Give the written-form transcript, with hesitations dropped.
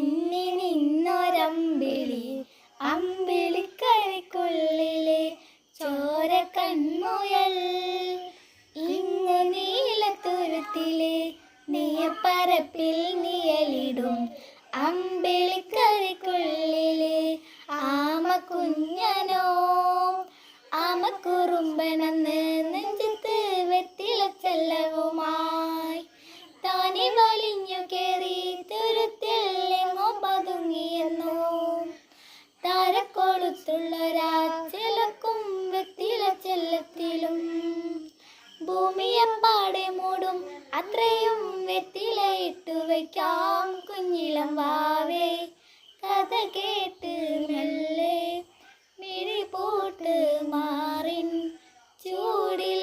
മിന്നി നിന്നൊരമ്പിളി അമ്പിളിക്കരിക്കുള്ളിലെ ചോര കൺമുയൽ ഇങ്ങു നീലത്തുരുത്തിലെ നീയപ്പരപ്പിൽ നിയലിടും അമ്പിളിക്കരിക്കുള്ളിലെ ആമക്കുഞ്ഞനോ ആമക്കുറുമ്പനെന്ന് നെഞ്ചത്ത് വെറ്റിലച്ചെല്ലവുമായി താനെ വലിഞ്ഞു കേറി തുരുത്തിൽ എങ്ങോ പതുങ്ങിയെന്നു താരക്കൊളുത്തുള്ളൊരാച്ചിലക്കും വെറ്റിലച്ചെല്ലത്തിലും ഭൂമിയെപ്പാടെ മൂടും അത്രയും വെറ്റിലയിട്ടു വയ്ക്കാം കുഞ്ഞിളം വാവേ കഥ കേട്ട് മെല്ലെ മിഴി പൂട്ട് മാറിൻ ചൂടിൽ